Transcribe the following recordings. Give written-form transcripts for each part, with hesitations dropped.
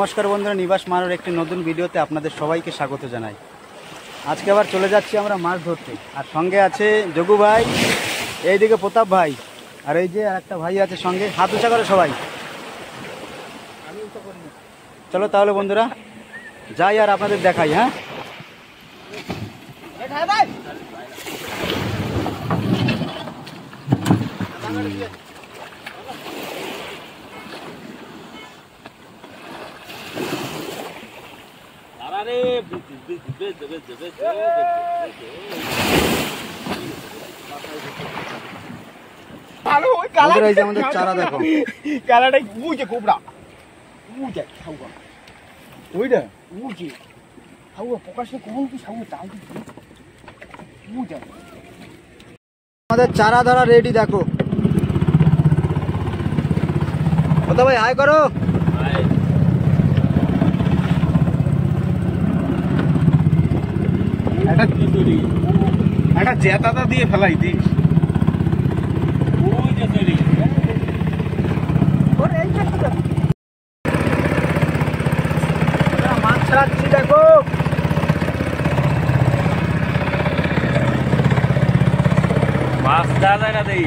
নমস্কার বন্ধুরা, নিবাস মারার একটি নতুন ভিডিওতে আপনাদের সবাইকে স্বাগত জানাই। আজকে আবার চলে যাচ্ছি আমরা মাছ ধরতে, আর সঙ্গে আছে যোগু ভাই, এইদিকে প্রতাপ ভাই, আর এই যে আরেকটা ভাই আছে সঙ্গে। হাত উঁচা করে সবাই। চলো তাহলে বন্ধুরা যাই আর আপনাদের দেখাই। হ্যাঁ, আমাদের চারা দেখো, কালাটাই বুঝে কোবরা বুঝে খাওয়া ওইটা বুঝে খাওয়া প্রকাশে কখন কি খাওয়া চাল বুঝে আমাদের চারা ধরা রেডি। দেখো প্রতাপ ভাই হাই করো। একটা জেতাটা দিয়ে ফেলাই দিস। মাছ ছাড়াচ্ছি দেখো। মাছ দাদা না দেই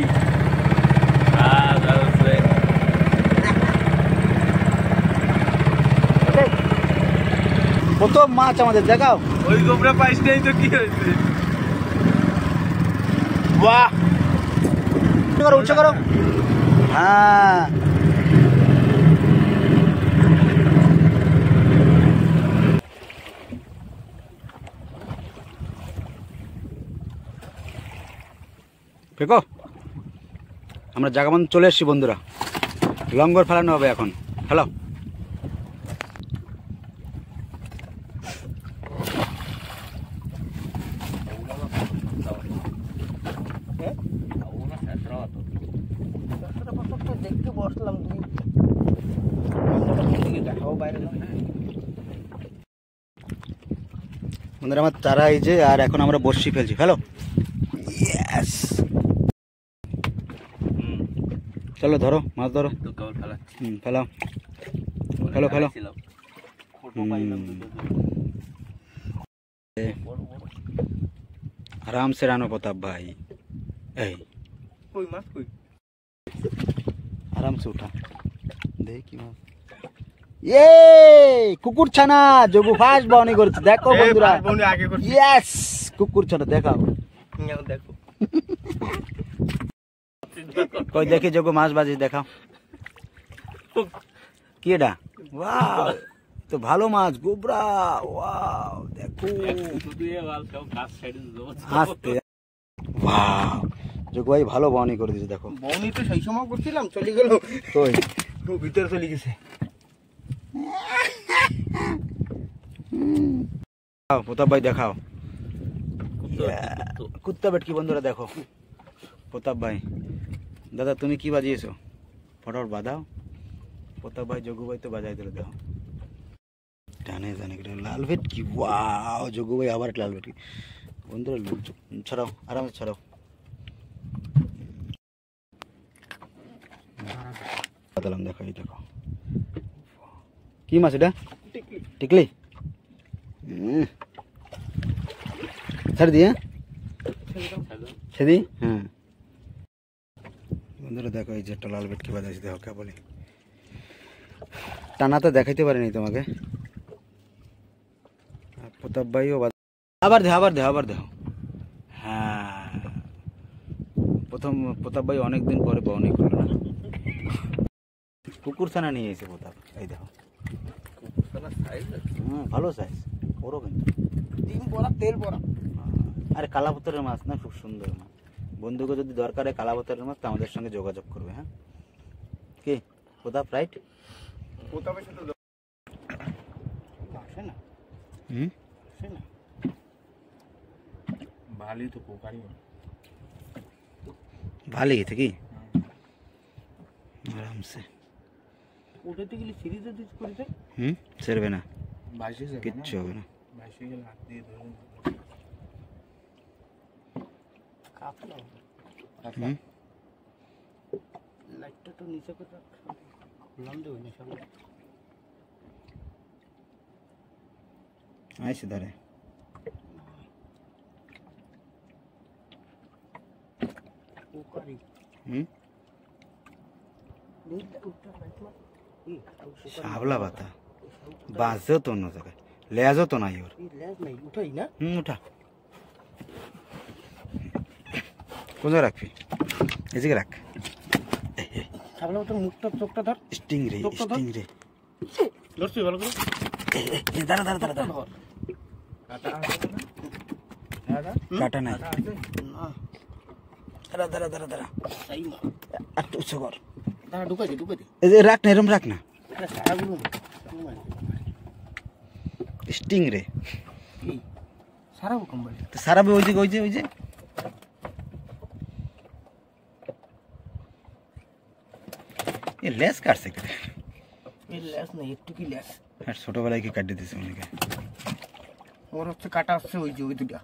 প্রথম মাছ আমাদের দেখাও। ওই গোবরা পাইসটাই তো কি হয়েছে। বাহ, উঁচু করো। হ্যাঁ, দেখো আমরা জায়গা মতো চলে এসেছি বন্ধুরা। লঙ্গর ফেলানো হবে এখন। হ্যালো, দেখতে বসলাম দেখাও বাইরে বন্ধুরা আমার চারা এই যে, আর এখন আমরা বড়শি ফেলছি। হ্যালো, ইয়েস, চলো ধরো মাছ ধরো। ফেলাও ফেলো ফেলো। আরাম সে রানো প্রতাপ ভাই। এই কই মাছ কই আরাম সে উঠা দেখি মাছ। এ কুকুর ছানা যোগু ফার্স্ট বাউনি করছে দেখো বন্ধুরা। আগে করছি ইয়েস, কুকুর ছানা দেখাও। দেখো কই দেখি যোগু মাছ বাজি দেখাও। কি এটা? ওয়াও, তো ভালো মাছ গোবরা। ওয়াও দেখো, আস্তে। ওয়াও, যোগু ভাই ভালো বাউনি করে দিয়েছে দেখো। বউনি তো সেই সময় করছিলাম, চলে গেল কই ভিতরে চলে গেছে। প্রতাপ ভাই দেখাও। কুত্তা বেটকি বন্ধুরা দেখো। প্রতাপ ভাই, দাদা তুমি কি বাজিয়েছো? ফটাফট বাজাও। প্রতাপ ভাই যোগু ভাই তো বাজাই দিল দেখো। টানে জানে লাল ভেটকি। ওয়াও, যোগু ভাই আবার লাল ভেটকি বন্ধুরা। ছড়াও, আরামে ছড়াও। বাতালাম দেখো, এই দেখো কি মাছ এটা? টিকলি। ছেড়ে দিয়ে ছেড়ে হ্যাঁ বন্ধুরা দেখো, এই যে একটা লাল ভেটকি বাজাইছি দেখো কেবলই। টানাতে দেখাইতে পারিনি তোমাকে। প্রতাপ ভাইও আবার দেহ আবার দেহ আবার দেহ। হ্যাঁ, প্রথম প্রতাপ ভাই অনেকদিন পরে বাউনি করলো না। কুকুর ছানা নিয়ে এসে প্রতাপ, এই দেখো ভালো সাইজ, ওরও কিন্তু ডিম পড়া তেল পড়া। আরে কালাপতরের মাছ না, খুব সুন্দর মাছ। বন্ধুকে যদি দরকার হয় কালাপতরের মাছ তো আমাদের সঙ্গে যোগাযোগ করবে। হ্যাঁ কি প্রতাপ, রাইট? প্রতাপের সাথে আসে না, আসে না ভালোই তো পোকারি ভালো গেছে কি আরামসে। ওটাতে গেলে সিরিজে দিস করেছে। ছেড়বে না, বাইশে কিচ্ছু হবে না। বাইশে গেলে হাত দিয়ে ধরুন কাপড়। লাইটটা তো নিচে করে খুললাম দেবো না সব। আইসে ধরে ওকারি হুম শাবলা পাতা বাজেও তো অন্য জায়গায় লেজও তো নাই ওর লেজ নাই উঠাই না উঠা কোন জায়গায় রাখবি এদিকে রাখ ছাগলা তোর মুখটা চোখটা ধর স্টিং রে চোখটা ধর। স্টিং রে ধরছি ভালো করে দাঁড়া দাঁড়া দাঁড়া দাঁড়া কাটা নাই দাঁড়া দাঁড়া দাঁড়া দাঁড়া তাই না আর তো উৎস কর দাঁড়া ঢুকাই দে এই যে রাখ না এরম রাখ না আরে সারাগুলো স্টিং রে কি সারাবো কম্বাই তো সারাবে ওই যে ওই যে ওই যে এ লেস কাটছে কে এর লেজ নাই একটু কি লেজ আর ছোটবেলায় কি কাটিয়ে দিছে অনেকে ওর হচ্ছে কাটা আসছে ওই যে ওই দুটা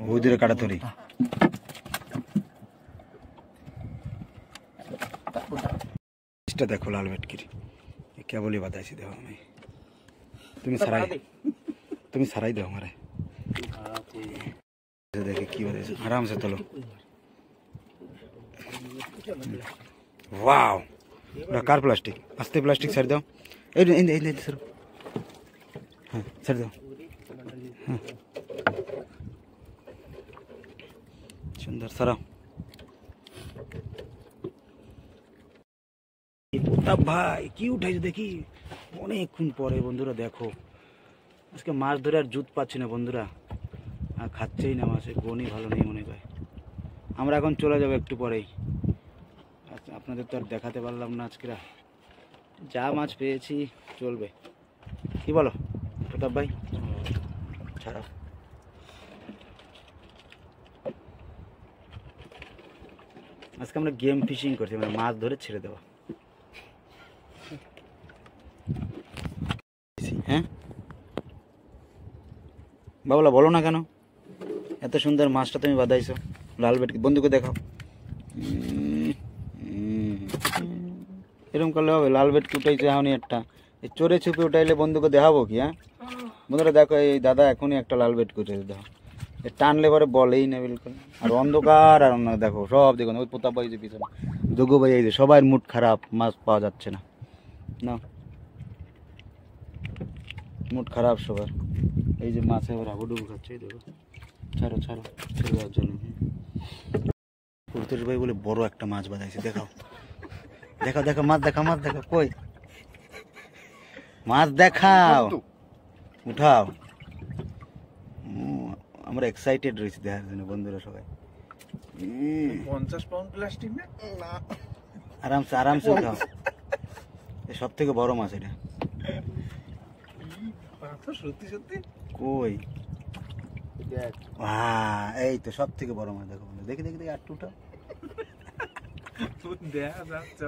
ওই দূরে কাটা ধরি এটা দেখো লাল ভেটকির কেবলই বাদাইছি দেখো আমি তুমি সারাই দাও আমারে দেখে কি বাদাইছো আরামসে তোলো ওয়াও ওটা কার প্লাস্টিক আস্তে প্লাস্টিক ছাড় দাও এই সর হ্যাঁ ছাড় দাও হ্যাঁ সুন্দর সারাও ভাই কি উঠাইছো দেখি অনেকক্ষণ পরে বন্ধুরা দেখো আজকে মাছ ধরে আর জুত পাচ্ছি না বন্ধুরা আর খাচ্ছেই না মাছে বনই ভালো নেই মনে হয় আমরা এখন চলে যাবো একটু পরেই আচ্ছা আপনাদের তো আর দেখাতে পারলাম না আজকেরা যা মাছ পেয়েছি চলবে কি বলো প্রতাপ ভাই ছাড়াও আজকে আমরা গেম ফিশিং করছি মানে মাছ ধরে ছেড়ে দেওয়া হ্যাঁ বাবুলা বলো না কেন এত সুন্দর মাছটা তুমি বাদাইছো লাল ভেটকি বন্ধুকে দেখাও এরকম করলে হবে লাল ভেটকি উঠাইছে এখনই একটা এই চোরে ছুপে উঠাইলে বন্ধুকে দেখাবো কি হ্যাঁ বন্ধুরা দেখো এই দাদা এখনই একটা লাল ভেটকি উঠেছে দেখো টানলে পরে বলেই না বিলকুল আর অন্ধকার আর অন্য দেখো সব দেখুন ওই প্রতাপ ভাই যে পিছনে যোগ্য ভাই এই যে সবাই মুড খারাপ মাছ পাওয়া যাচ্ছে না না মুড খারাপ সবার এই যে মাছে এবার হাবুডুবু খাচ্ছে এই দেখো ছাড়ো ছাড়ো ছেড়ে দেওয়ার জন্য পুরুতোষ ভাই বলে বড় একটা মাছ বাজাইছে দেখাও দেখাও দেখো মাছ দেখাও মাছ দেখাও কই মাছ দেখাও উঠাও আমরা এক্সাইটেড রয়েছি দেখার জন্য বন্ধুরা সবাই 50 পাউন্ড প্লাস্টিক না আরামসে আরামসে উঠাও সব থেকে বড় মাছ এটা সত্যি সত্যি কই দেখ এই তো সব থেকে বড় মাছ দেখো দেখি দেখি দেখি আর উঠাও দেখা যাচ্ছে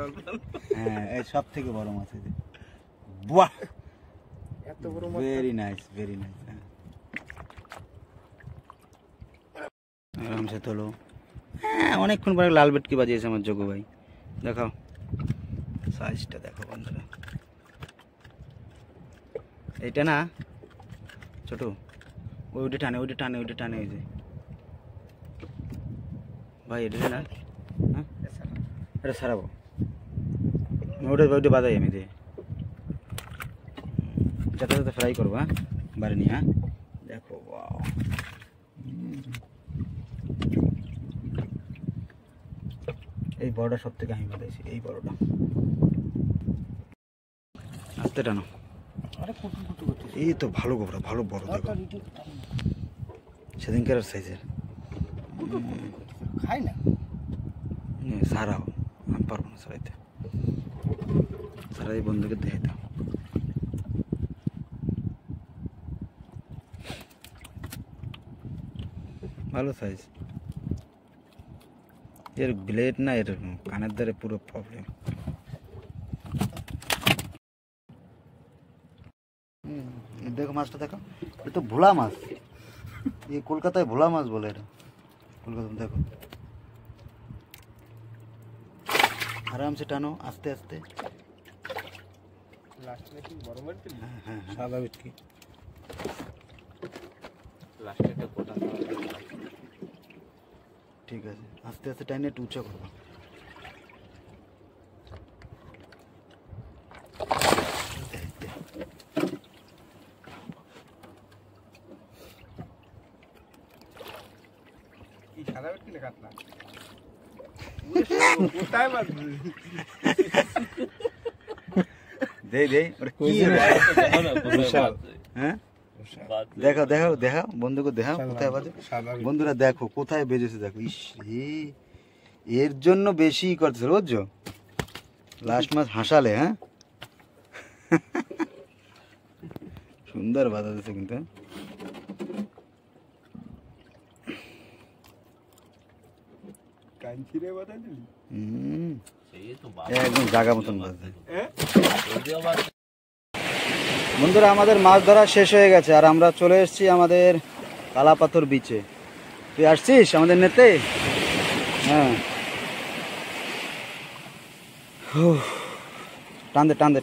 হ্যাঁ এই সব থেকে বড় মাছ এই যে বাহ এত বড় মাছ ভেরি নাইস আরামসে তোলো হ্যাঁ অনেকক্ষণ পরে লাল ভেটকি বাজিয়েছে আমার যোগু ভাই দেখাও সাইজটা দেখো বন্ধুরা এইটা না ছোট ওইটা টানে ওই যে ভাই এটা না হ্যাঁ এটা সারাবো ওইটা বাজাই আমি দিয়ে যাতে যাতে ফ্রাই করবো হ্যাঁ বাড়ি নিয়ে হ্যাঁ দেখো ওয়াও এই বড়টা সব থেকে আমি বাজাইছি এই বড়টা আস্তে টানো আরে কুটু কুটু করতে এই তো ভালো গোবরা ভালো বড় দেখো সেদিনকার সাইজের খাই না সারাও আমি পারবো না সারাইতে সারাই বন্ধুকে দেখে দাও ভালো সাইজ এর ব্লেড না এর কানের ধারে পুরো প্রবলেম দেখো মাছটা দেখো এ তো ভোলা মাছ এই কলকাতায় ভোলা মাছ বলে এটা কলকাতা দেখো আরামসে টানো আস্তে আস্তে লাস্টে কি বড় মাছ পেলি হ্যাঁ সাদা ভেটকি ঠিক আছে, আস্তে আস্তে টাইনে একটু উঁচা করবো। কি সাদা বেটকিলে কাতলা? কোথায় মারবি? দে দে, ওটা কি রে? বিশাল। হ্যাঁ দেখাও দেখাও দেখাও, বন্ধুকে দেখাও কোথায় বাজে। সাদা বন্ধুরা দেখো কোথায় বেজেছে, দেখো। ইস রে, এর জন্য বেশি করতেছে বুঝছো, লাস্ট মাস হাসালে। হ্যাঁ সুন্দর বাধা দিচ্ছে কিন্তু। কাঞ্চিরে বাতা দিলি? হুম, একদম জায়গা মতন বাজছে। বন্ধুরা আমাদের মাছ ধরা শেষ হয়ে গেছে, আর আমরা চলে এসেছি আমাদের কালাপাথর বিচে। তুই আসছিস আমাদের নেতে? হ্যাঁ, টান দে টান দে।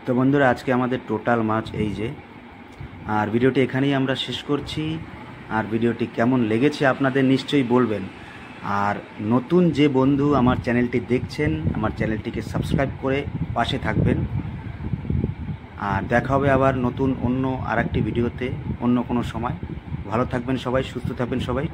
তো বন্ধুরা আজকে আমাদের টোটাল মাছ এই যে, আর ভিডিওটি এখানেই আমরা শেষ করছি। আর ভিডিওটি কেমন লেগেছে আপনাদের নিশ্চয়ই বলবেন। আর নতুন যে বন্ধু আমার চ্যানেলটি দেখছেন, আমার চ্যানেলটিকে সাবস্ক্রাইব করে পাশে থাকবেন। আর দেখা হবে আবার নতুন অন্য আরেকটি ভিডিওতে অন্য কোনো সময়। ভালো থাকবেন সবাই, সুস্থ থাকবেন সবাই।